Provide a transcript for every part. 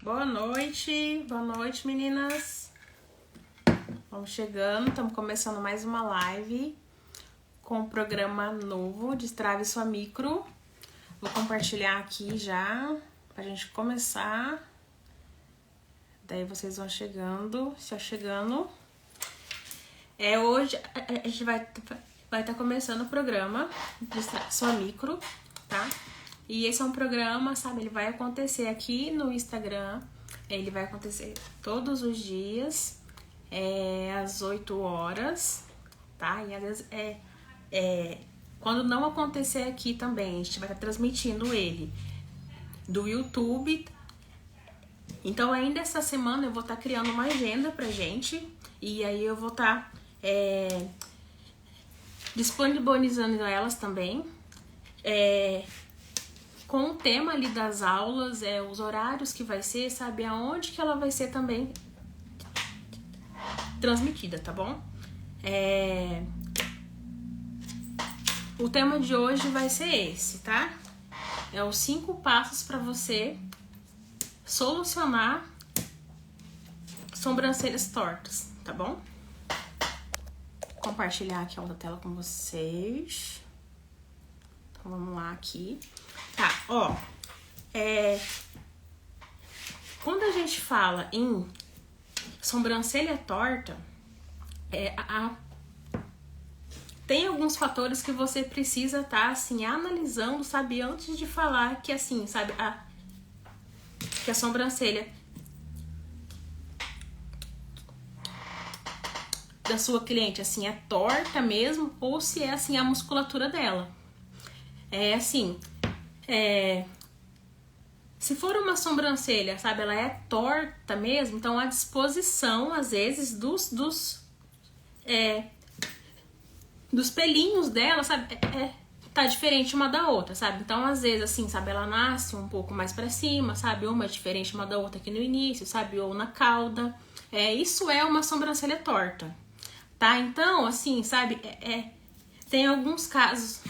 Boa noite meninas. Vamos chegando, estamos começando mais uma live com um programa novo, Destrave Sua Micro. Vou compartilhar aqui já, pra gente começar. Daí vocês vão chegando, hoje a gente vai estar começando o programa Destrave Sua Micro, tá? E esse é um programa, sabe, ele vai acontecer aqui no Instagram, ele vai acontecer todos os dias, às 8 horas, tá? E às vezes quando não acontecer aqui também, a gente vai estar transmitindo ele do YouTube. Então ainda essa semana eu vou estar criando uma agenda pra gente, e aí eu vou estar disponibilizando elas também, com o tema ali das aulas, os horários que vai ser, sabe, aonde que ela vai ser também transmitida, tá bom? O tema de hoje vai ser esse, tá? É os 5 passos para você solucionar sobrancelhas tortas, tá bom? Vou compartilhar aqui a outra tela com vocês. Então vamos lá aqui. Tá, ó, quando a gente fala em sobrancelha torta, tem alguns fatores que você precisa estar, assim, analisando, sabe, antes de falar que, assim, sabe, que a sobrancelha da sua cliente, assim, é torta mesmo, ou se é, assim, a musculatura dela. Se for uma sobrancelha, sabe, ela é torta mesmo, então a disposição, às vezes, dos pelinhos dela, sabe, tá diferente uma da outra, sabe? Então, às vezes, assim, sabe, ela nasce um pouco mais pra cima, sabe? Uma é diferente uma da outra aqui no início, sabe? Ou na cauda. Isso é uma sobrancelha torta, tá? Então, assim, sabe, tem alguns casos,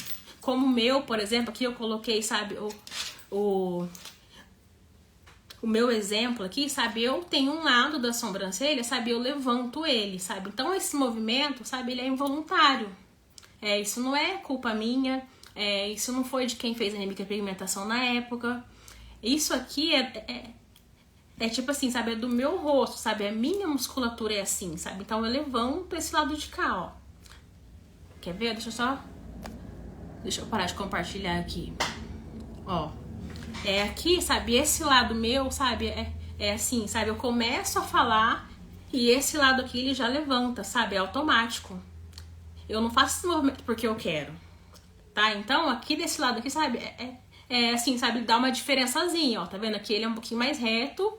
como o meu, por exemplo, aqui eu coloquei, sabe, o meu exemplo aqui, sabe, eu tenho um lado da sobrancelha, sabe, eu levanto ele, sabe? Então, esse movimento, sabe, ele é involuntário. Isso não é culpa minha, isso não foi de quem fez a micropigmentação na época. Isso aqui é tipo assim, sabe, é do meu rosto, sabe, a minha musculatura é assim, sabe? Então eu levanto esse lado de cá, ó. Quer ver? Deixa eu parar de compartilhar aqui. Ó, aqui, sabe, esse lado meu, sabe, assim, sabe, eu começo a falar e esse lado aqui ele já levanta, sabe, é automático. Eu não faço esse movimento porque eu quero, tá? Então, aqui desse lado aqui, sabe, assim, sabe, dá uma diferençazinha, ó, tá vendo? Aqui ele é um pouquinho mais reto,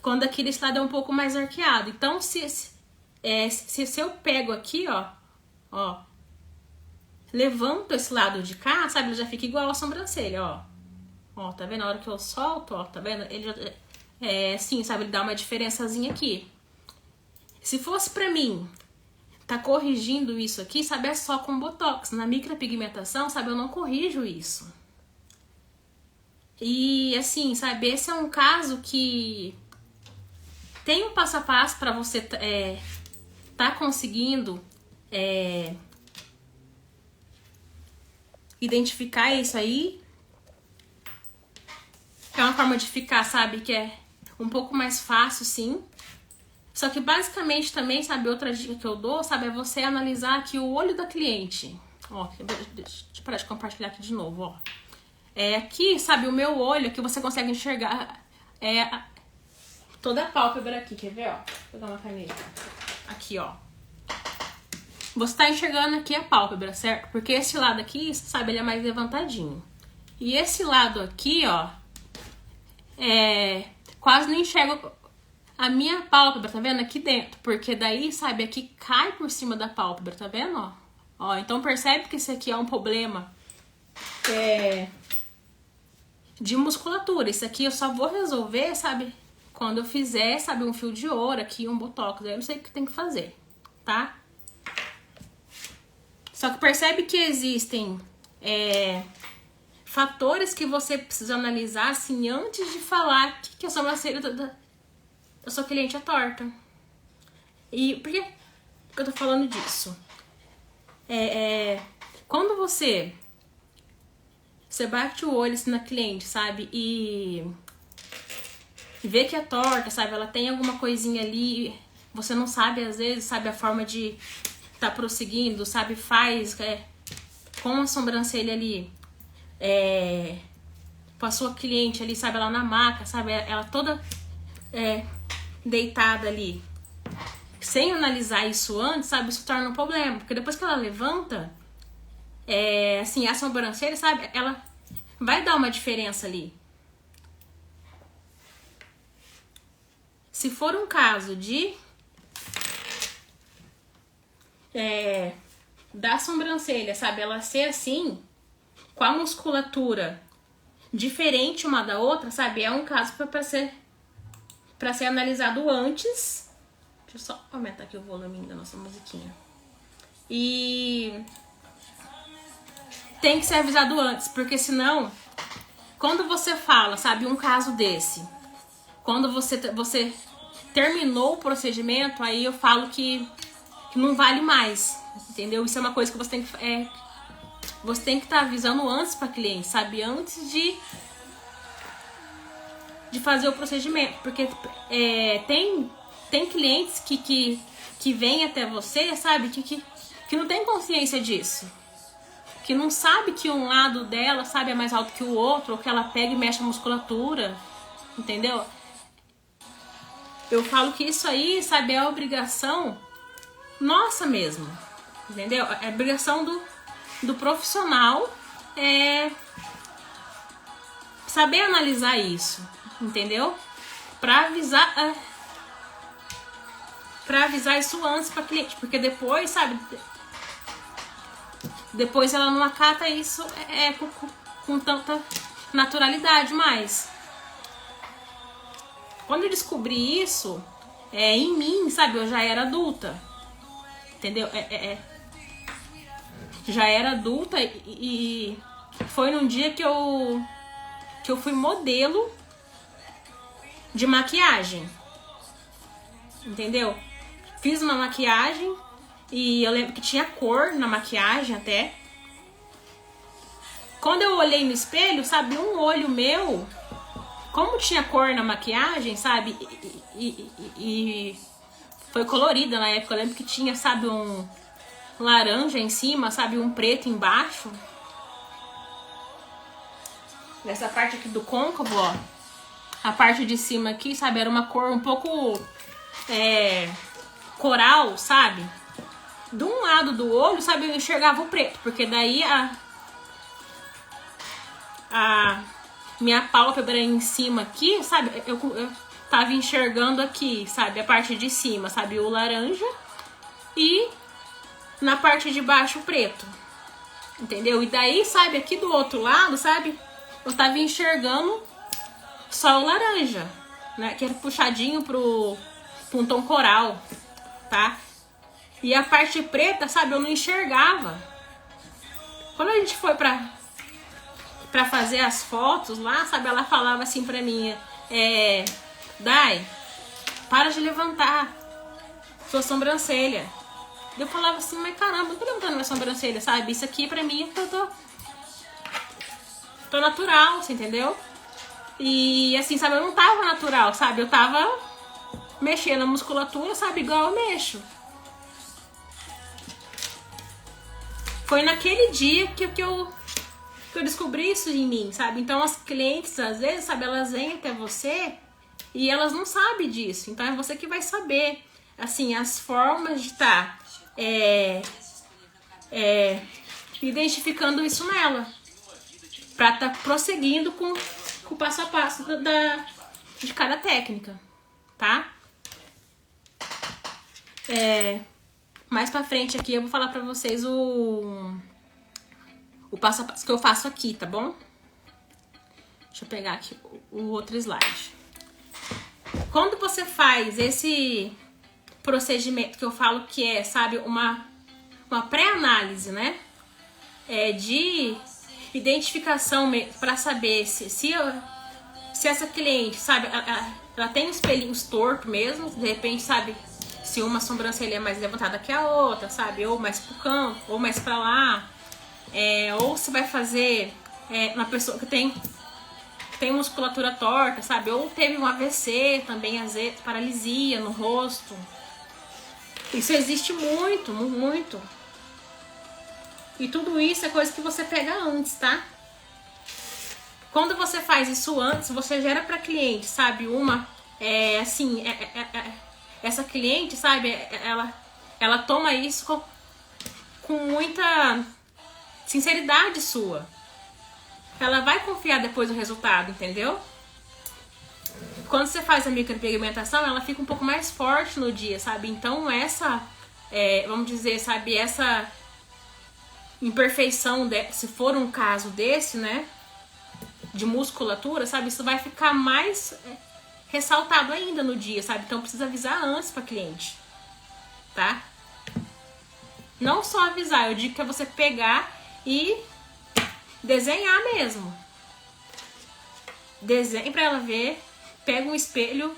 quando aqui desse lado é um pouco mais arqueado. Então, se eu pego aqui, ó, levanto esse lado de cá, sabe, ele já fica igual a sobrancelha, ó. Ó, tá vendo? A hora que eu solto, ó, tá vendo? Ele já, assim, sabe, ele dá uma diferençazinha aqui. Se fosse pra mim tá corrigindo isso aqui, sabe, é só com botox. Na micropigmentação, sabe, eu não corrijo isso. E, assim, sabe, esse é um caso que tem um passo a passo pra você tá conseguindo identificar isso aí. É uma forma de ficar, sabe, que é um pouco mais fácil, sim. Só que basicamente também, sabe, outra dica que eu dou, sabe, é você analisar aqui o olho da cliente. Ó, deixa eu parar de compartilhar aqui de novo, ó. Aqui, sabe, o meu olho, aqui você consegue enxergar toda a pálpebra aqui, quer ver, ó? Vou pegar uma caneta. Aqui, ó. Você tá enxergando aqui a pálpebra, certo? Porque esse lado aqui, sabe, ele é mais levantadinho. E esse lado aqui, ó, quase não enxergo a minha pálpebra, tá vendo? Aqui dentro. Porque daí, sabe, aqui cai por cima da pálpebra, tá vendo, ó? Ó, então percebe que esse aqui é um problema de musculatura. Isso aqui eu só vou resolver, sabe, quando eu fizer, sabe, um fio de ouro aqui, um botox. Aí eu não sei o que tem que fazer, tá? Só que percebe que existem fatores que você precisa analisar, assim, antes de falar que a sobrancelha da sua cliente é torta. E por que eu tô falando disso? Quando você bate o olho assim, na cliente, sabe? E vê que é torta, sabe? Ela tem alguma coisinha ali, você não sabe, às vezes, sabe? A forma de tá prosseguindo, sabe? Faz com a sobrancelha ali, com a sua cliente ali, sabe? Ela na maca, sabe? Ela toda deitada ali. Sem analisar isso antes, sabe? Isso torna um problema. Porque depois que ela levanta, assim, a sobrancelha, sabe? Ela vai dar uma diferença ali. Se for um caso de da sobrancelha, sabe? Ela ser assim, com a musculatura diferente uma da outra, sabe? É um caso pra ser analisado antes. Deixa eu só aumentar aqui o volume da nossa musiquinha. E tem que ser avisado antes, porque senão, quando você fala, sabe, um caso desse, quando você terminou o procedimento, aí eu falo que não vale mais, entendeu? Isso é uma coisa que você tem que estar avisando antes para cliente, sabe? Antes de fazer o procedimento, porque tem clientes que vêm até você, sabe? Que não tem consciência disso. Que não sabe que um lado dela, sabe, é mais alto que o outro, ou que ela pega e mexe a musculatura, entendeu? Eu falo que isso aí, sabe, é a obrigação nossa mesmo, entendeu? É a obrigação do profissional saber analisar isso, entendeu? Pra avisar isso antes pra cliente, porque depois, sabe, depois ela não acata isso com tanta naturalidade mais. Quando eu descobri isso, em mim, sabe, eu já era adulta, entendeu? Já era adulta e foi num dia que eu fui modelo de maquiagem, entendeu? Fiz uma maquiagem e eu lembro que tinha cor na maquiagem até. Quando eu olhei no espelho, sabe, um olho meu, como tinha cor na maquiagem, sabe, e foi colorida na época, eu lembro que tinha, sabe, um laranja em cima, sabe, um preto embaixo. Nessa parte aqui do côncavo, ó, a parte de cima aqui, sabe, era uma cor um pouco coral, sabe. De um lado do olho, sabe, eu enxergava o preto, porque daí a minha pálpebra em cima aqui, sabe, eu tava enxergando aqui, sabe, a parte de cima, sabe, o laranja, e na parte de baixo o preto, entendeu? E daí, sabe, aqui do outro lado, sabe, eu tava enxergando só o laranja, né, que era puxadinho pro um tom coral, tá? E a parte preta, sabe, eu não enxergava. Quando a gente foi pra fazer as fotos lá, sabe, ela falava assim pra mim, Dai, para de levantar sua sobrancelha. Eu falava assim, mas caramba, não tô levantando minha sobrancelha, sabe? Isso aqui pra mim, tô natural, você entendeu? E assim, sabe, eu não tava natural, sabe? Eu tava mexendo a musculatura, sabe, igual eu mexo. Foi naquele dia que eu descobri isso em mim, sabe? Então as clientes, às vezes, sabe, elas vêm até você e elas não sabem disso. Então é você que vai saber, assim, as formas de estar identificando isso nela, pra estar prosseguindo com o passo a passo de cada técnica, tá? Mais pra frente aqui eu vou falar pra vocês o passo a passo que eu faço aqui, tá bom? Deixa eu pegar aqui o outro slide. Quando você faz esse procedimento que eu falo que é, sabe, uma pré-análise, né? De identificação para saber se essa cliente, sabe, ela tem os pelinhos tortos mesmo, de repente, sabe, se uma sobrancelha é mais levantada que a outra, sabe, ou mais pro canto, ou mais pra lá, ou se vai fazer uma pessoa que tem musculatura torta, sabe, ou teve um AVC também, às vezes, paralisia no rosto. Isso existe muito, muito. E tudo isso é coisa que você pega antes, tá? Quando você faz isso antes, você gera para cliente, sabe? Essa cliente, sabe? Ela toma isso com muita sinceridade sua. Ela vai confiar depois no resultado, entendeu? Quando você faz a micropigmentação, ela fica um pouco mais forte no dia, sabe? Então vamos dizer, sabe? Essa imperfeição, se for um caso desse, né? De musculatura, sabe? Isso vai ficar mais ressaltado ainda no dia, sabe? Então precisa avisar antes pra cliente, tá? Não só avisar, eu digo que é você pegar e desenhar mesmo. Desenhe pra ela ver, pega um espelho,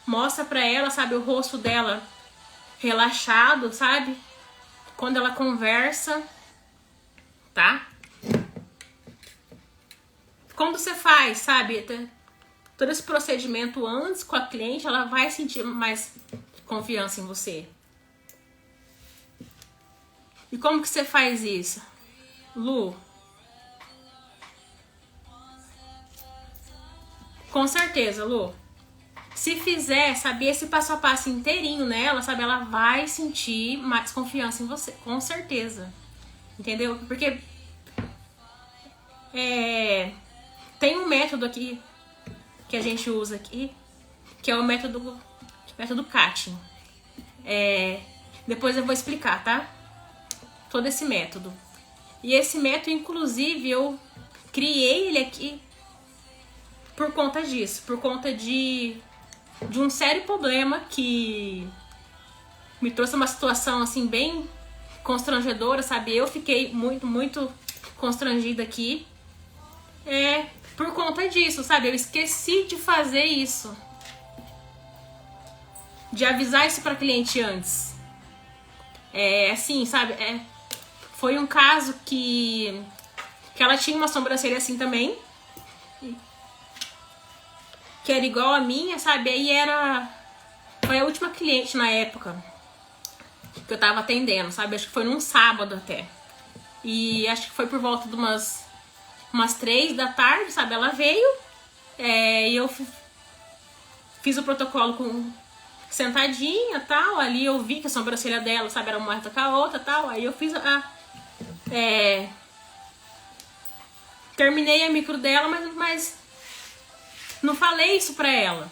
mostra pra ela, sabe? O rosto dela relaxado, sabe? Quando ela conversa, tá? Quando você faz, sabe, todo esse procedimento antes com a cliente, ela vai sentir mais confiança em você. E como que você faz isso? Lu? Com certeza, Lu. Se fizer, sabe, esse passo a passo inteirinho nela, sabe, ela vai sentir mais confiança em você, com certeza. Entendeu? Porque tem um método aqui que a gente usa aqui, que é o método Cutting. Depois eu vou explicar, tá? Todo esse método. E esse método, inclusive, eu criei ele aqui por conta disso, por conta de um sério problema que me trouxe uma situação assim bem constrangedora, sabe? Eu fiquei muito, muito constrangida aqui. Por conta disso, sabe? Eu esqueci de fazer isso. De avisar isso pra cliente antes. Assim, sabe? Foi um caso que ela tinha uma sobrancelha assim também. Que era igual a minha, sabe? Aí foi a última cliente na época que eu tava atendendo, sabe? Acho que foi num sábado até. E acho que foi por volta de umas 3 da tarde, sabe? Ela veio e eu fiz o protocolo sentadinha e tal. Ali eu vi que a sobrancelha dela, sabe? Era uma reta com a outra e tal. Aí eu fiz terminei a micro dela, mas não falei isso pra ela.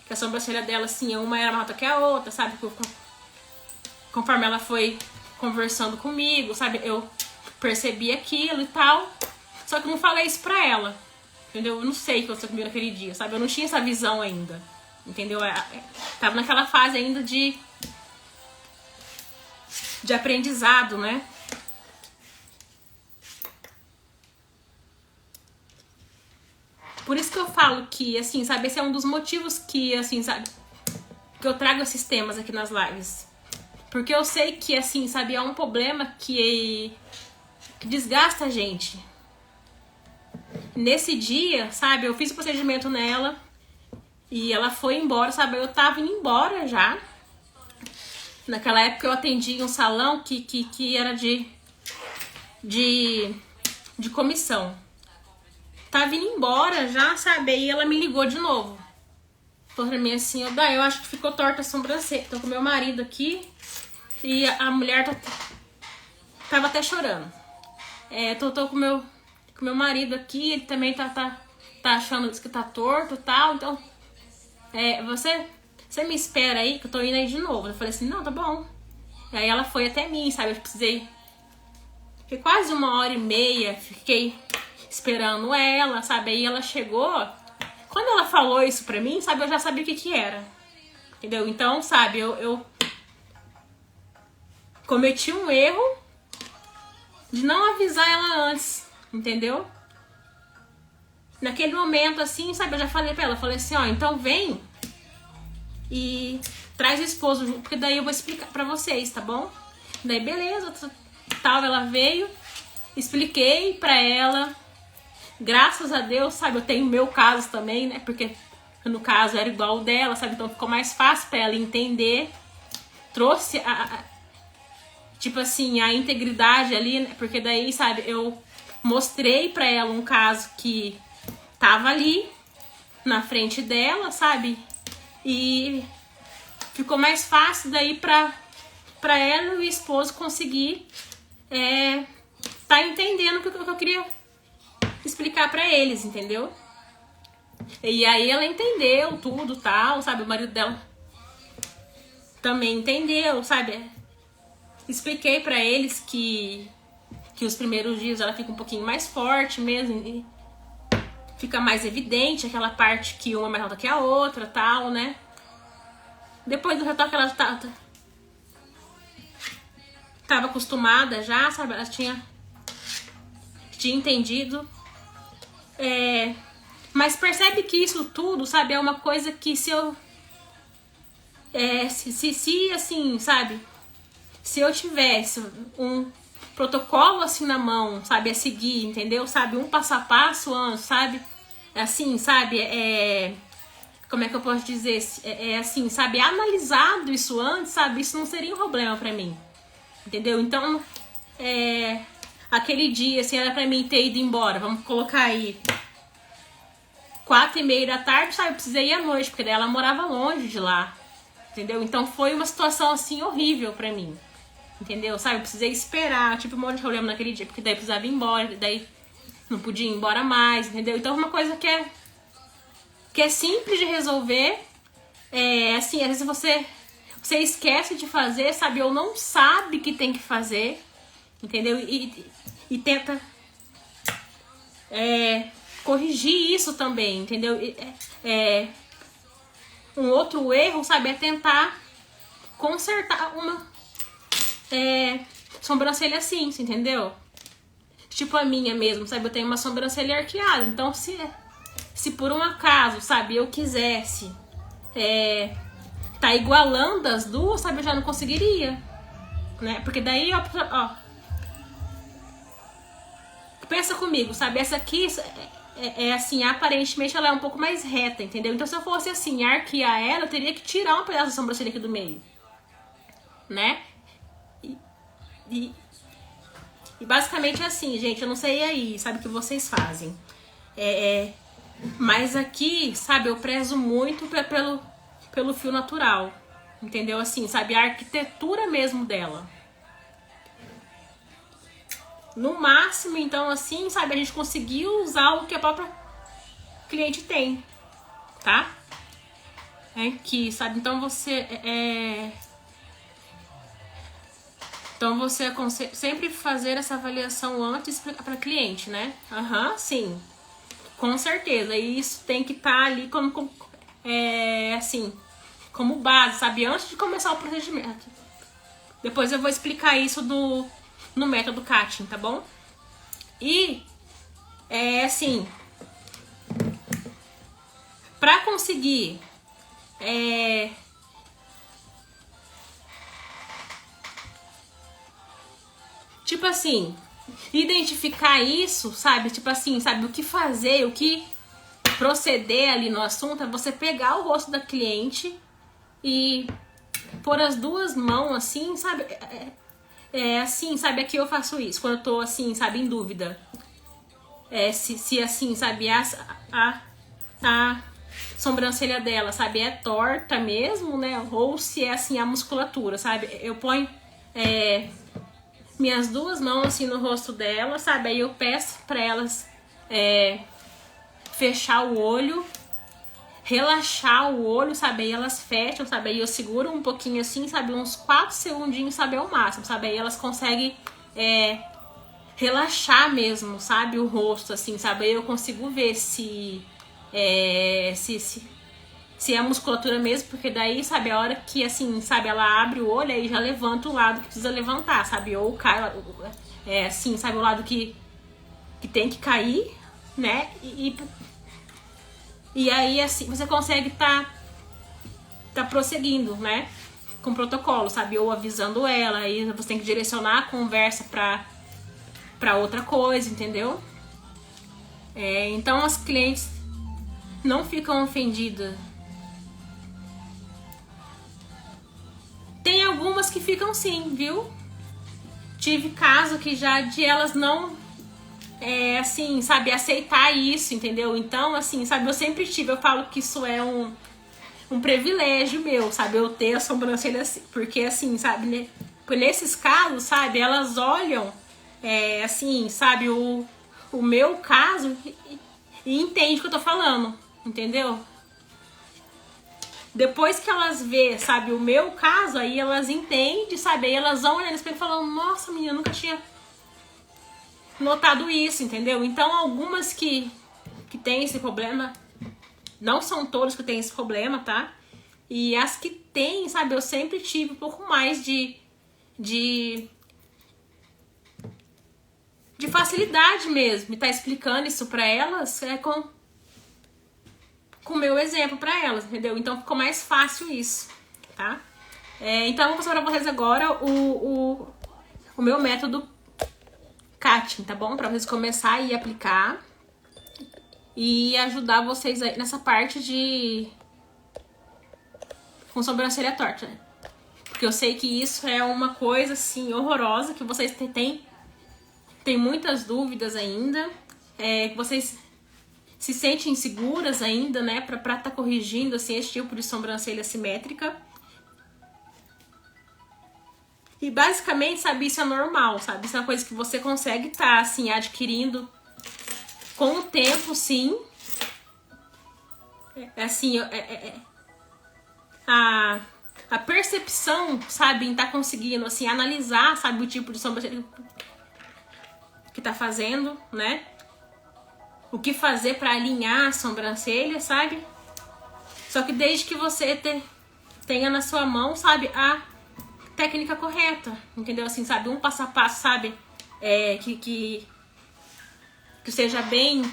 Que a sobrancelha dela, assim, uma era mais alta que a outra, sabe? Conforme ela foi conversando comigo, sabe? Eu percebi aquilo e tal. Só que eu não falei isso pra ela. Entendeu? Eu não sei o que aconteceu comigo naquele dia, sabe? Eu não tinha essa visão ainda. Entendeu? Tava naquela fase ainda de aprendizado, né? Por isso que eu falo que, assim, sabe, esse é um dos motivos que, assim, sabe, que eu trago esses temas aqui nas lives. Porque eu sei que, assim, sabe, é um problema que desgasta a gente. Nesse dia, sabe, eu fiz o procedimento nela e ela foi embora, sabe, eu tava indo embora já. Naquela época eu atendi um salão que era de comissão. Tava indo embora já, sabe? E ela me ligou de novo. Falou pra mim assim, eu acho que ficou torta a sobrancelha. Tô com meu marido aqui e a mulher tava até chorando. Tô com meu marido aqui, ele também tá achando que tá torto e tal. Então, você me espera aí que eu tô indo aí de novo. Eu falei assim, não, tá bom. E aí ela foi até mim, sabe? Eu precisei... Fiquei quase 1h30, fiquei esperando ela, sabe? Aí ela chegou. Quando ela falou isso pra mim, sabe? Eu já sabia o que era. Entendeu? Então, sabe? Eu cometi um erro de não avisar ela antes, entendeu? Naquele momento, assim, sabe, eu já falei pra ela, falei assim, ó, então vem e traz o esposo, porque daí eu vou explicar pra vocês, tá bom? Daí, beleza, tal, ela veio, expliquei pra ela, graças a Deus, sabe, eu tenho o meu caso também, né, porque no caso era igual o dela, sabe, então ficou mais fácil pra ela entender, trouxe tipo assim, a integridade ali, né, porque daí, sabe, eu mostrei pra ela um caso que tava ali, na frente dela, sabe, e ficou mais fácil daí pra ela e o esposo conseguir tá entendendo o que eu queria explicar pra eles, entendeu? E aí ela entendeu tudo, tal, sabe? O marido dela também entendeu, sabe? Expliquei pra eles que os primeiros dias ela fica um pouquinho mais forte mesmo, e fica mais evidente aquela parte que uma é mais alta que a outra, tal, né? Depois do retoque ela tava acostumada já, sabe? Ela tinha entendido. Mas percebe que isso tudo, sabe, é uma coisa que se eu... se assim, sabe, se eu tivesse um protocolo assim na mão, sabe, a seguir, entendeu? Sabe, um passo a passo antes, sabe? Assim, sabe, como é que eu posso dizer? Assim, sabe, analisado isso antes, sabe, isso não seria um problema pra mim, entendeu? Então, aquele dia, assim, era pra mim ter ido embora, vamos colocar aí 4h30 da tarde, sabe, eu precisei ir à noite, porque daí ela morava longe de lá, entendeu? Então foi uma situação, assim, horrível pra mim, entendeu? Sabe, eu precisei esperar, tipo, um monte de problema naquele dia, porque daí eu precisava ir embora, daí não podia ir embora mais, entendeu? Então uma coisa que é simples de resolver, assim, às vezes você esquece de fazer, sabe, ou não sabe que tem que fazer, entendeu? E tenta corrigir isso também, entendeu? Um outro erro, sabe, é tentar consertar uma sobrancelha assim, entendeu? Tipo a minha mesmo, sabe? Eu tenho uma sobrancelha arqueada, então se por um acaso, sabe, eu quisesse tá igualando as duas, sabe, eu já não conseguiria, né? Porque daí, ó, pensa comigo, sabe? Essa aqui assim, aparentemente ela é um pouco mais reta, entendeu? Então se eu fosse assim, arquear ela, eu teria que tirar um pedaço da sobrancelha aqui do meio, né? E basicamente é assim, gente, eu não sei aí, sabe, o que vocês fazem. Mas aqui, sabe, eu prezo muito pelo fio natural, entendeu? Assim, sabe, a arquitetura mesmo dela. No máximo, então, assim, sabe, a gente conseguiu usar o que a própria cliente tem, tá? Que, sabe, então você Então você aconselha sempre fazer essa avaliação antes para cliente, né? Sim, com certeza. E isso tem que estar ali assim, como base, sabe? Antes de começar o procedimento. Depois eu vou explicar isso no método Katin, tá bom? E assim, para conseguir tipo assim, identificar isso, sabe? Tipo assim, sabe? O que fazer, o que proceder ali no assunto é você pegar o rosto da cliente e pôr as duas mãos assim, sabe? Assim, sabe? Aqui eu faço isso, quando eu tô assim, sabe? Em dúvida. Se assim, sabe? A sobrancelha dela, sabe? É torta mesmo, né? Ou se é assim, a musculatura, sabe? Eu ponho minhas duas mãos assim no rosto dela, sabe? Aí eu peço pra elas fechar o olho, relaxar o olho, sabe? Aí elas fecham, sabe? Aí eu seguro um pouquinho assim, sabe? Uns 4 segundinhos, sabe? Ao máximo, sabe? Aí elas conseguem relaxar mesmo, sabe? O rosto, assim, sabe? Aí eu consigo ver se se é a musculatura mesmo, porque daí, sabe, a hora que, assim, sabe, ela abre o olho, aí já levanta o lado que precisa levantar, sabe, ou cai, assim, sabe, o lado que tem que cair, né, e aí, assim, você consegue tá prosseguindo, né, com o protocolo, sabe, ou avisando ela, aí você tem que direcionar a conversa pra outra coisa, entendeu? Então as clientes não ficam ofendidas. Tem algumas que ficam sim, viu? Tive caso que já de elas não, assim, sabe, aceitar isso, entendeu? Então, assim, sabe, eu sempre tive, eu falo que isso é um privilégio meu, sabe, eu ter a sobrancelha assim, porque assim, sabe, né? Nesses casos, sabe, elas olham, assim, sabe, o meu caso e entende o que eu tô falando, entendeu? Depois que elas vê, sabe, o meu caso, aí elas entendem, sabe, aí elas vão olhando no espelho e falam, nossa, menina, eu nunca tinha notado isso, entendeu? Então, algumas que tem esse problema, não são todas que tem esse problema, tá? E as que tem, sabe, eu sempre tive um pouco mais de facilidade mesmo, e tá explicando isso pra elas, com o meu exemplo pra elas, entendeu? Então ficou mais fácil isso, tá? Então eu vou passar pra vocês agora o meu método cutting, tá bom? Pra vocês começarem a aplicar e ajudar vocês aí nessa parte de com sobrancelha torta. Porque eu sei que isso é uma coisa, assim, horrorosa, que vocês têm muitas dúvidas ainda, que vocês se sentem inseguras ainda, né, pra tá corrigindo, assim, esse tipo de sobrancelha simétrica. E basicamente, sabe, isso é normal, sabe? Isso é uma coisa que você consegue tá, assim, adquirindo com o tempo, sim. Assim, a percepção, sabe, em tá conseguindo, assim, analisar, sabe, o tipo de sobrancelha que tá fazendo, né? O que fazer pra alinhar a sobrancelha, sabe? Só que desde que você tenha na sua mão, sabe, a técnica correta, entendeu? Assim, sabe, um passo a passo, sabe, que seja bem,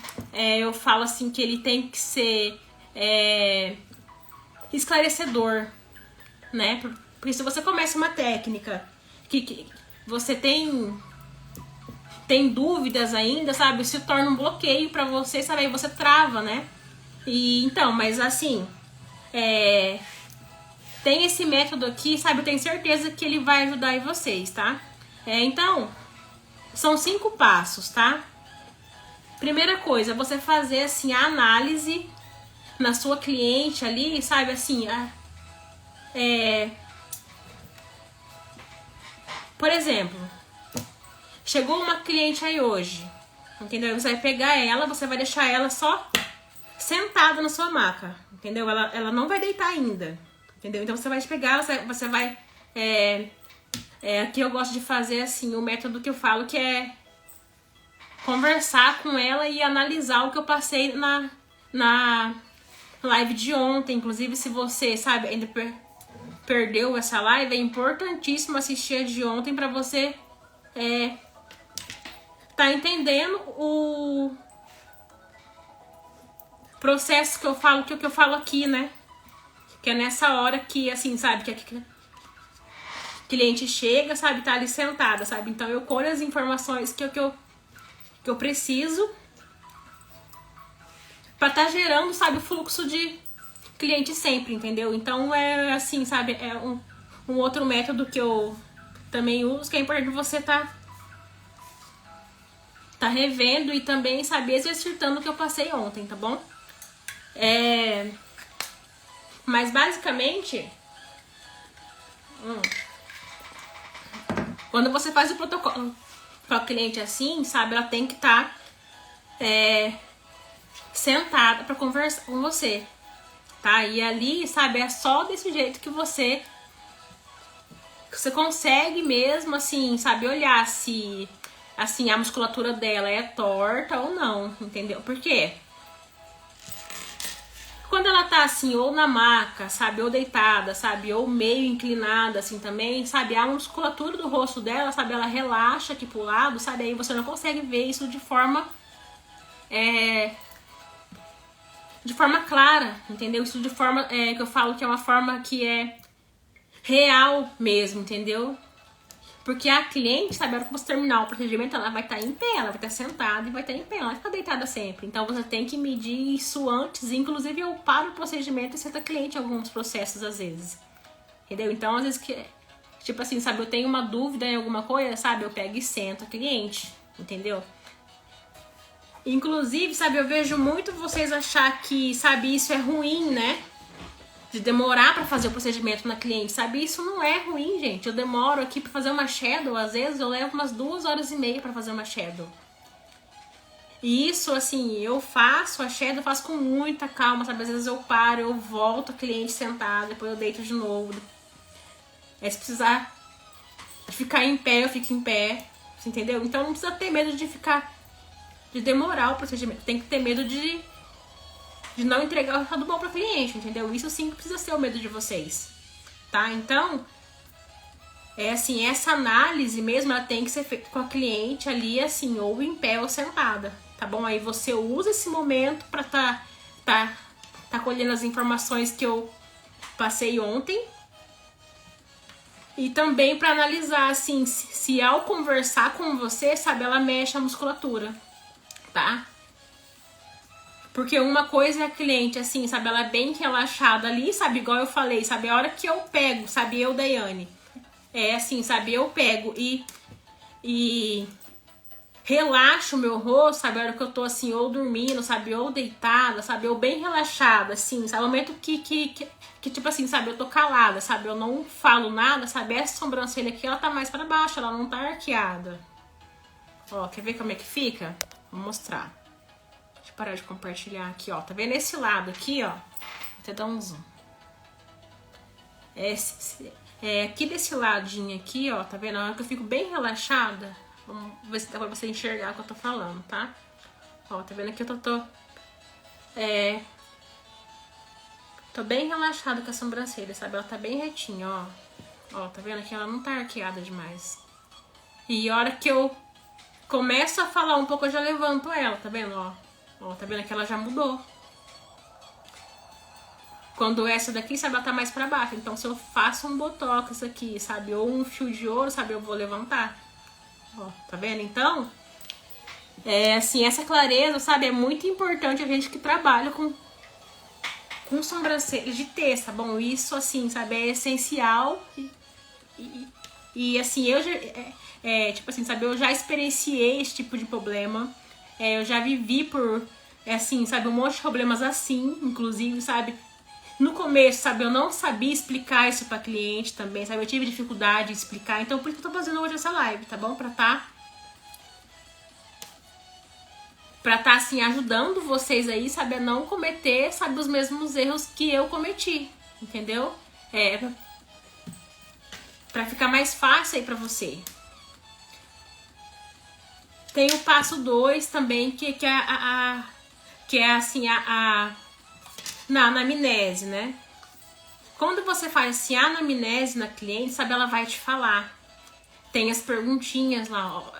eu falo assim, que ele tem que ser esclarecedor, né? Porque se você começa uma técnica que você tem dúvidas ainda, sabe, se torna um bloqueio pra você, sabe, aí você trava, né? E então, mas assim, tem esse método aqui, sabe, eu tenho certeza que ele vai ajudar aí vocês, tá? Então, são 5 passos, tá? Primeira coisa, você fazer, assim, a análise na sua cliente ali, sabe, assim, por exemplo, chegou uma cliente aí hoje, entendeu? Você vai pegar ela, você vai deixar ela só sentada na sua maca, entendeu? Ela não vai deitar ainda, entendeu? Então você vai pegar, você vai... aqui eu gosto de fazer, assim, o método que eu falo, que é conversar com ela e analisar o que eu passei na live de ontem. Inclusive, se você, sabe, ainda perdeu essa live, é importantíssimo assistir a de ontem pra você tá entendendo o processo que eu falo, que eu falo aqui, né? Que é nessa hora que, assim, sabe, que a cliente chega, sabe, tá ali sentada, sabe? Então eu colho as informações que eu preciso pra tá gerando, sabe, o fluxo de cliente sempre, entendeu? Então assim, sabe, um outro método que eu também uso, que é importante você tá revendo e também, sabe, exercitando o que eu passei ontem, tá bom? Mas basicamente, quando você faz o protocolo com a cliente assim, sabe, ela tem que estar sentada pra conversar com você, tá? E ali, sabe, é só desse jeito que você consegue mesmo, assim, sabe, olhar se, assim, a musculatura dela é torta ou não, entendeu? Por quê? Quando ela tá assim, ou na maca, sabe, ou deitada, sabe, ou meio inclinada assim também, sabe, a musculatura do rosto dela, sabe, ela relaxa aqui pro lado, sabe, aí você não consegue ver isso de forma clara, entendeu? Isso de forma que eu falo que é uma forma que é real mesmo, entendeu? Porque a cliente, sabe, a hora que você terminar o procedimento, ela vai estar em pé, ela vai estar sentada e vai estar em pé, ela vai ficar deitada sempre. Então você tem que medir isso antes, inclusive eu paro o procedimento e sento a cliente em alguns processos às vezes. Entendeu? Então às vezes, tipo assim, sabe, eu tenho uma dúvida em alguma coisa, sabe, eu pego e sento a cliente, entendeu? Inclusive, sabe, eu vejo muito vocês achar que, sabe, isso é ruim, né? De demorar pra fazer o procedimento na cliente, sabe? Isso não é ruim, gente. Eu demoro aqui pra fazer uma shadow, às vezes eu levo umas 2h30 pra fazer uma shadow. E isso, assim, eu faço a shadow, eu faço com muita calma, sabe? Às vezes eu paro, eu volto a cliente sentada, depois eu deito de novo. Se precisar de ficar em pé, eu fico em pé, entendeu? Então não precisa ter medo de demorar o procedimento. Tem que ter medo de não entregar o resultado bom para cliente, entendeu? Isso sim precisa ser o medo de vocês, tá? Então, assim, essa análise mesmo, ela tem que ser feita com a cliente ali, assim, ou em pé ou sentada, tá bom? Aí você usa esse momento para tá colhendo as informações que eu passei ontem e também para analisar, assim, se ao conversar com você, sabe, ela mexe a musculatura, tá? Porque uma coisa é a cliente, assim, sabe, ela é bem relaxada ali, sabe, igual eu falei, sabe, a hora que eu pego, sabe, eu, Daiane, assim, sabe, eu pego e relaxo o meu rosto, sabe, a hora que eu tô, assim, ou dormindo, sabe, ou deitada, sabe, ou bem relaxada, assim, sabe, o momento que tipo assim, sabe, eu tô calada, sabe, eu não falo nada, sabe, essa sobrancelha aqui, ela tá mais pra baixo, ela não tá arqueada. Ó, quer ver como é que fica? Vou mostrar. Parar de compartilhar aqui, ó. Tá vendo esse lado aqui, ó? Vou até dar um zoom. Aqui desse ladinho aqui, ó. Tá vendo? A hora que eu fico bem relaxada. Vamos ver se dá pra você enxergar o que eu tô falando, tá? Ó, tá vendo aqui? Eu tô bem relaxada com a sobrancelha, sabe? Ela tá bem retinha, ó. Ó, tá vendo aqui? Ela não tá arqueada demais. E a hora que eu começo a falar um pouco, eu já levanto ela, tá vendo, ó? Ó, tá vendo que ela já mudou. Quando essa daqui, sabe, ela tá mais pra baixo. Então, se eu faço um botox aqui, sabe, ou um fio de ouro, sabe, eu vou levantar. Ó, tá vendo? Então, assim, essa clareza, sabe, é muito importante a gente que trabalha com sobrancelha de ter, tá bom? Isso, assim, sabe, é essencial. E assim, eu já, tipo assim, sabe, eu já experienciei esse tipo de problema. Eu já vivi por, assim, sabe, um monte de problemas assim, inclusive, sabe? No começo, sabe, eu não sabia explicar isso pra cliente também, sabe? Eu tive dificuldade de explicar, então por isso que eu tô fazendo hoje essa live, tá bom? Pra tá, assim, ajudando vocês aí, sabe, a não cometer, sabe, os mesmos erros que eu cometi, entendeu? Pra ficar mais fácil aí pra você. Tem o passo 2 também, que é assim, na anamnese, né? Quando você faz assim, a anamnese na cliente, sabe, ela vai te falar. Tem as perguntinhas lá, ó.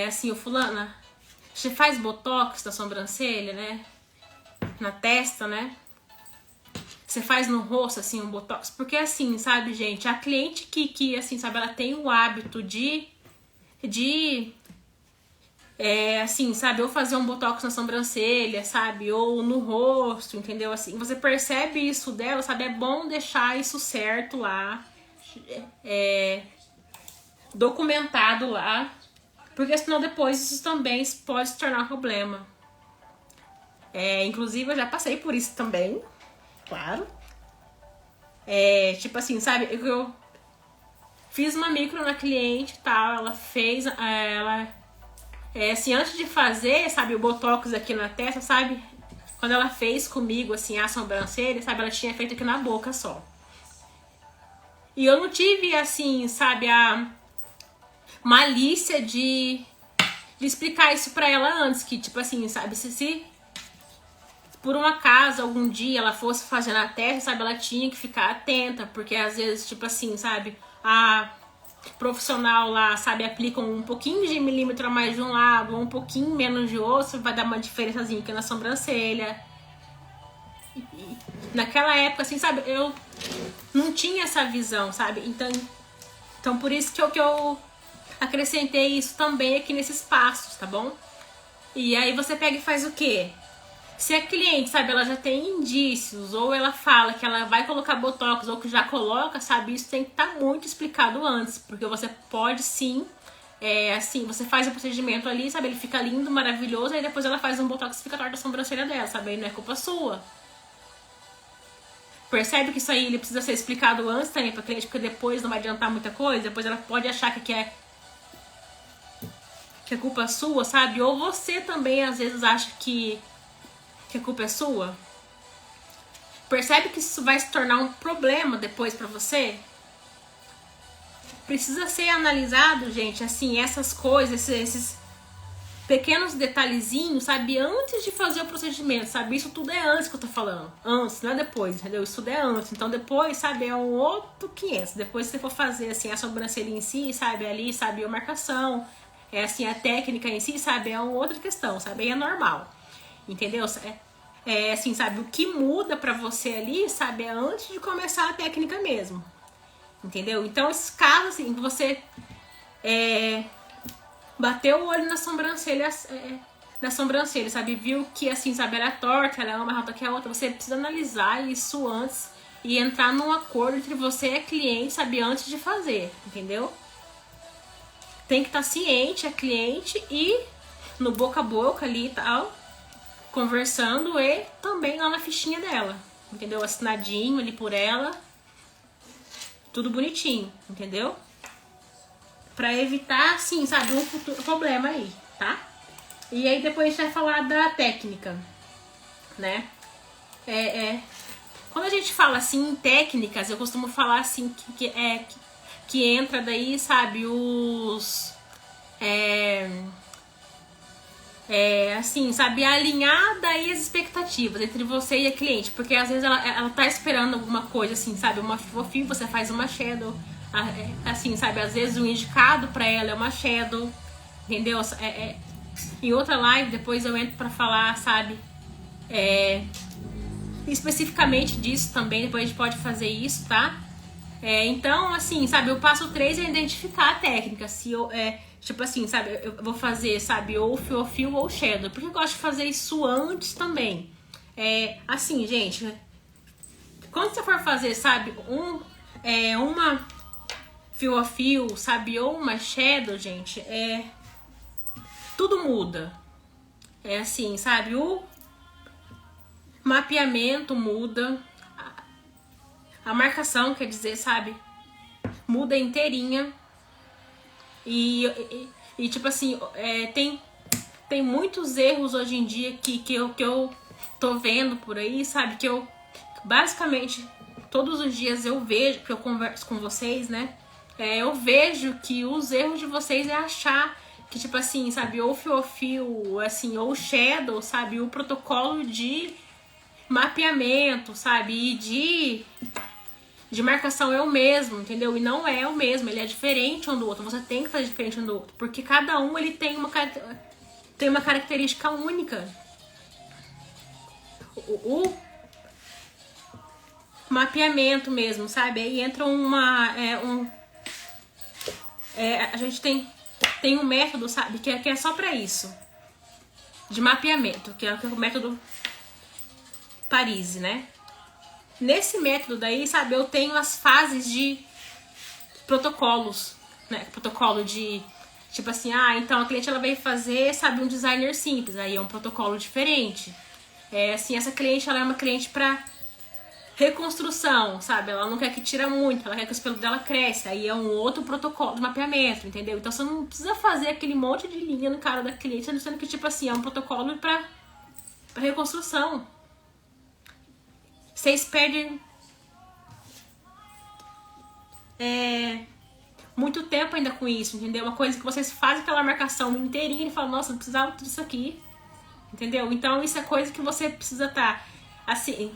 Assim, o fulana, você faz botox na sobrancelha, né? Na testa, né? Você faz no rosto, assim, um botox. Porque assim, sabe, gente, a cliente que assim, sabe, ela tem o hábito de assim, sabe, ou fazer um botox na sobrancelha, sabe, ou no rosto, entendeu? Assim, você percebe isso dela, sabe, é bom deixar isso certo lá, documentado lá, porque senão depois isso também pode se tornar um problema. Inclusive eu já passei por isso também, claro. Tipo assim, sabe, eu fiz uma micro na cliente e tal, ela fez, assim, antes de fazer, sabe, o botox aqui na testa, sabe, quando ela fez comigo, assim, a sobrancelha, sabe, ela tinha feito aqui na boca só. E eu não tive, assim, sabe, a malícia de explicar isso pra ela antes, que, tipo assim, sabe, se por um acaso, algum dia ela fosse fazer na testa, sabe, ela tinha que ficar atenta, porque às vezes, tipo assim, sabe, a profissional lá, sabe, aplica um pouquinho de milímetro a mais de um lado, ou um pouquinho menos de outro, vai dar uma diferençazinha aqui na sobrancelha. Naquela época, assim, sabe, eu não tinha essa visão, sabe, então por isso que eu acrescentei isso também aqui nesses passos, tá bom? E aí você pega e faz o quê? Se a cliente, sabe, ela já tem indícios, ou ela fala que ela vai colocar botox, ou que já coloca, sabe, isso tem que estar muito explicado antes, porque você pode sim, assim, você faz o procedimento ali, sabe, ele fica lindo, maravilhoso, aí depois ela faz um botox e fica torta a sobrancelha dela, sabe, aí não é culpa sua. Percebe que isso aí ele precisa ser explicado antes também pra cliente, porque depois não vai adiantar muita coisa, depois ela pode achar que é culpa sua, sabe, ou você também às vezes acha que a culpa é sua. Percebe que isso vai se tornar um problema depois pra você? Precisa ser analisado, gente, assim, essas coisas, esses pequenos detalhezinhos, sabe, antes de fazer o procedimento, sabe, isso tudo é antes que eu tô falando, antes, não é depois, entendeu, isso tudo é antes, então depois, sabe, é um outro 500, depois que você for fazer, assim, a sobrancelha em si, sabe, ali, sabe, a marcação, assim, a técnica em si, sabe, é uma outra questão, sabe, aí é normal, entendeu, assim, sabe, o que muda pra você ali, sabe, é antes de começar a técnica mesmo, entendeu? Então, esses casos, assim, que você bateu o olho na sobrancelha, sabe, viu que, assim, sabe, ela é torta, ela é uma mais alta que a outra, você precisa analisar isso antes e entrar num acordo entre você e a cliente, sabe, antes de fazer, entendeu? Tem que estar ciente a cliente e no boca a boca ali e tal, conversando e também lá na fichinha dela, entendeu? Assinadinho ali por ela, tudo bonitinho, entendeu? Pra evitar, assim, sabe, um futuro problema aí, tá? E aí depois a gente vai falar da técnica, né? Quando a gente fala assim em técnicas, eu costumo falar assim que entra daí, sabe, os assim, sabe, alinhar daí as expectativas entre você e a cliente, porque às vezes ela tá esperando alguma coisa, assim, sabe, uma fofinho, você faz uma shadow, assim, sabe, às vezes o indicado pra ela é uma shadow, entendeu? Em outra live, depois eu entro pra falar, sabe, especificamente disso também, depois a gente pode fazer isso, tá? Então, assim, sabe, o passo 3 é identificar a técnica. Se eu, tipo assim, sabe, eu vou fazer, sabe, ou fio ou shadow. Porque eu gosto de fazer isso antes também. Assim, gente, quando você for fazer, sabe, uma fio a fio, sabe, ou uma shadow, gente, tudo muda. Assim, sabe, o mapeamento muda. A marcação, quer dizer, sabe, muda inteirinha. E tipo assim, tem muitos erros hoje em dia que eu tô vendo por aí, sabe? Que eu, basicamente, todos os dias eu vejo, que eu converso com vocês, né? Eu vejo que os erros de vocês é achar que, tipo assim, sabe, ou fio, assim, ou shadow, sabe? O protocolo de mapeamento, sabe? E de marcação é o mesmo, entendeu? E não é o mesmo, ele é diferente um do outro. Você tem que fazer diferente um do outro, porque cada um ele tem uma característica única. O mapeamento mesmo, sabe? Aí entra a gente tem um método, sabe? Que é só pra isso, de mapeamento, que é o método Paris, né? Nesse método daí, sabe, eu tenho as fases de protocolos, né? Protocolo de, tipo assim, então a cliente ela vai fazer, sabe, um designer simples, aí é um protocolo diferente. Assim, essa cliente, ela é uma cliente pra reconstrução, sabe? Ela não quer que tira muito, ela quer que o pelo dela cresça, aí é um outro protocolo de mapeamento, entendeu? Então você não precisa fazer aquele monte de linha no cara da cliente, sendo que, tipo assim, é um protocolo pra reconstrução. Vocês perdem muito tempo ainda com isso, entendeu? Uma coisa que vocês fazem aquela marcação inteirinha e falam, nossa, não precisava disso aqui. entendeu? Então isso é coisa que você precisa estar, assim,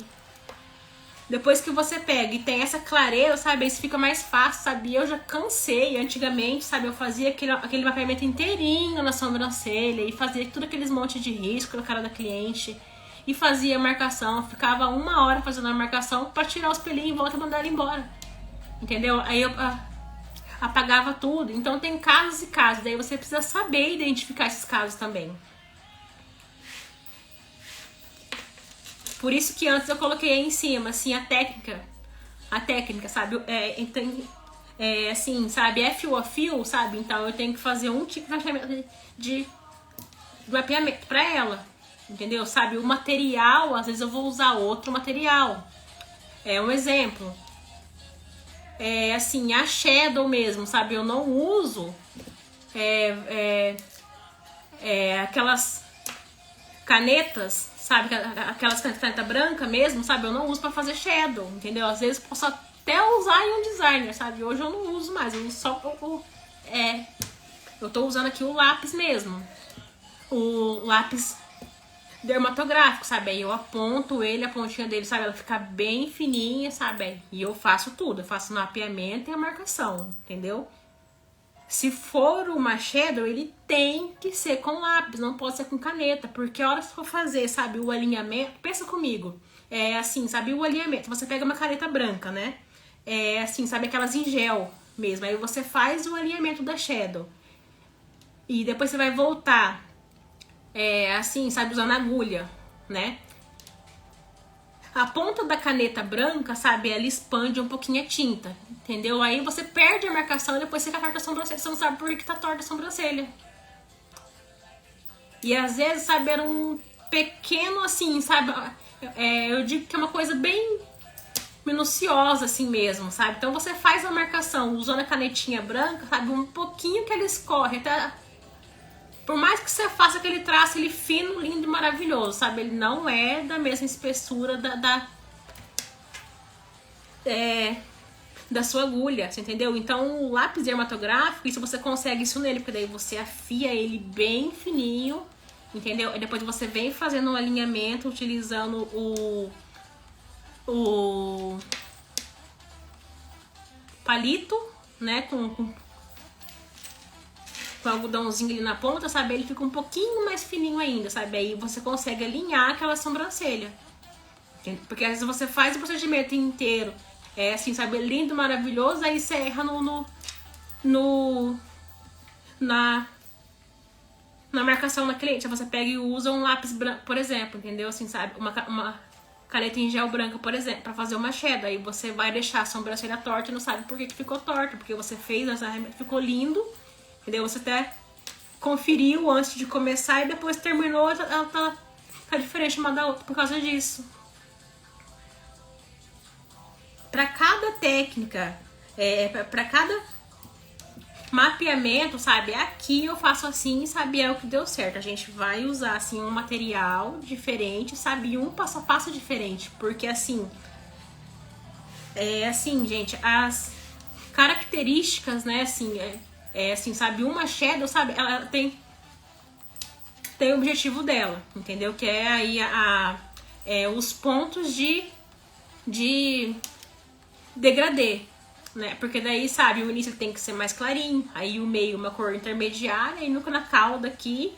depois que você pega e tem essa clareza, sabe, isso fica mais fácil, sabe? Eu já cansei, antigamente, sabe, eu fazia aquele mapeamento inteirinho na sobrancelha e fazia tudo aqueles montes de risco na cara da cliente e fazia a marcação, ficava 1 hora fazendo a marcação pra tirar os pelinhos em volta e mandar ela embora, entendeu? Aí eu apagava tudo. Então tem casos e casos, daí você precisa saber identificar esses casos também. Por isso que antes eu coloquei aí em cima, assim, a técnica, sabe? Assim, sabe? É fio a fio, sabe? Então eu tenho que fazer um tipo de mapeamento pra ela, entendeu? Sabe? O material, às vezes eu vou usar outro material. É um exemplo. Assim, a shadow mesmo, sabe? Eu não uso aquelas canetas, sabe? Aquelas canetas brancas mesmo, sabe? Eu não uso pra fazer shadow, entendeu? Às vezes posso até usar em um designer, sabe? Hoje eu não uso mais, eu uso só eu tô usando aqui o lápis mesmo. O lápis dermatográfico, sabe? Aí eu aponto ele, a pontinha dele, sabe? Ela fica bem fininha, sabe? E eu faço tudo, eu faço o mapeamento e a marcação, entendeu? Se for uma shadow, ele tem que ser com lápis, não pode ser com caneta, porque a hora que for fazer, sabe, o alinhamento, pensa comigo, assim, sabe, o alinhamento, você pega uma caneta branca, né? Assim, sabe, aquelas em gel mesmo, aí você faz o alinhamento da shadow. E depois você vai voltar, assim, sabe, usando agulha, né? A ponta da caneta branca, sabe, ela expande um pouquinho a tinta, entendeu? Aí você perde a marcação e depois fica torta a sobrancelha, você não sabe por que tá torta a sobrancelha. E às vezes, sabe, era um pequeno, assim, sabe, eu digo que é uma coisa bem minuciosa, assim mesmo, sabe? Então você faz a marcação usando a canetinha branca, sabe, um pouquinho que ela escorre, até... Por mais que você faça aquele traço ele fino, lindo e maravilhoso, sabe? Ele não é da mesma espessura da sua agulha, você entendeu? Então o lápis dermatográfico, isso você consegue isso nele, porque daí você afia ele bem fininho, entendeu? E depois você vem fazendo um alinhamento utilizando o palito, né? Com algodãozinho ali na ponta, sabe? Ele fica um pouquinho mais fininho ainda, sabe? Aí você consegue alinhar aquela sobrancelha. Porque às vezes você faz o procedimento inteiro, assim, sabe? Lindo, maravilhoso, aí você erra na marcação da cliente. Você pega e usa um lápis branco, por exemplo, entendeu? Assim, sabe? Uma caneta em gel branca, por exemplo, pra fazer uma shadow. Aí você vai deixar a sobrancelha torta e não sabe por que ficou torta. Porque você fez, ficou lindo, entendeu? Você até conferiu antes de começar e depois terminou, ela tá diferente uma da outra por causa disso. Para cada técnica, para cada mapeamento, sabe? Aqui eu faço assim, sabe? É o que deu certo. A gente vai usar, assim, um material diferente, sabe? E um passo a passo diferente. Porque, assim, assim, gente, as características, né, assim... assim, sabe, uma shadow, sabe, ela tem o objetivo dela, entendeu? Que é aí os pontos de degradê, né? Porque daí, sabe, o início tem que ser mais clarinho, aí o meio uma cor intermediária e na cauda aqui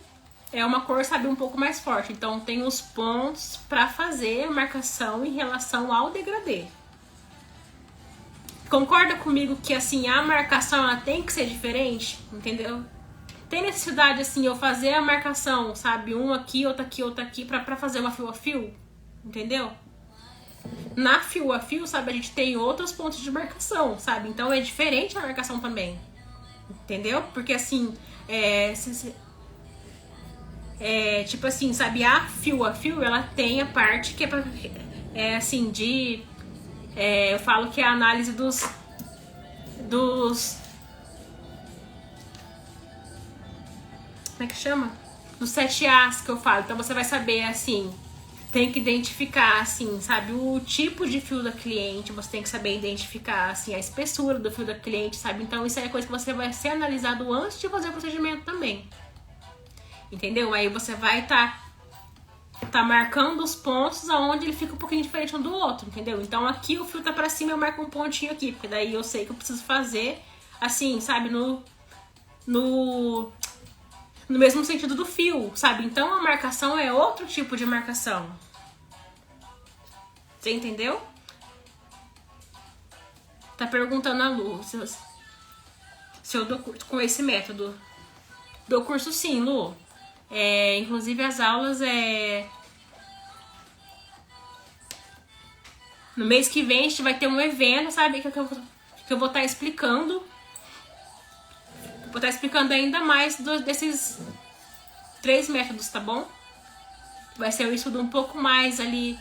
é uma cor, sabe, um pouco mais forte. Então tem os pontos pra fazer a marcação em relação ao degradê. Concorda comigo que, assim, a marcação ela tem que ser diferente, entendeu? Tem necessidade, assim, eu fazer a marcação, sabe? Um aqui, outro aqui, pra fazer uma fio a fio, entendeu? Na fio a fio, sabe, a gente tem outros pontos de marcação, sabe? Então é diferente a marcação também, entendeu? Porque, assim, tipo assim, sabe? A fio, ela tem a parte que é pra, assim, de... eu falo que é a análise dos como é que chama? Dos 7 As que eu falo. Então você vai saber, assim, tem que identificar, assim, sabe, o tipo de fio da cliente, você tem que saber identificar, assim, a espessura do fio da cliente, sabe? Então isso aí é coisa que você vai ser analisado antes de fazer o procedimento também. Entendeu? Aí você vai estar tá marcando os pontos aonde ele fica um pouquinho diferente um do outro, entendeu? Então aqui o fio tá pra cima, eu marco um pontinho aqui, porque daí eu sei que eu preciso fazer assim, sabe, no mesmo sentido do fio, sabe? Então a marcação é outro tipo de marcação. Você entendeu? Tá perguntando a Lu se eu dou curso com esse método. Dou curso sim, Lu. Inclusive as aulas no mês que vem a gente vai ter um evento, sabe? Que eu vou estar explicando. Vou estar explicando ainda mais desses 3 métodos, tá bom? Vai ser um estudo um pouco mais ali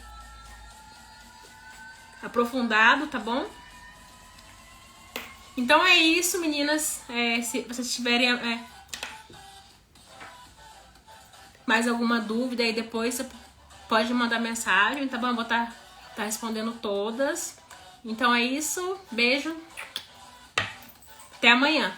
aprofundado, tá bom? Então é isso, meninas. Se vocês tiverem mais alguma dúvida aí depois, você pode mandar mensagem, tá bom? Eu vou estar respondendo todas. Então é isso. Beijo. Até amanhã.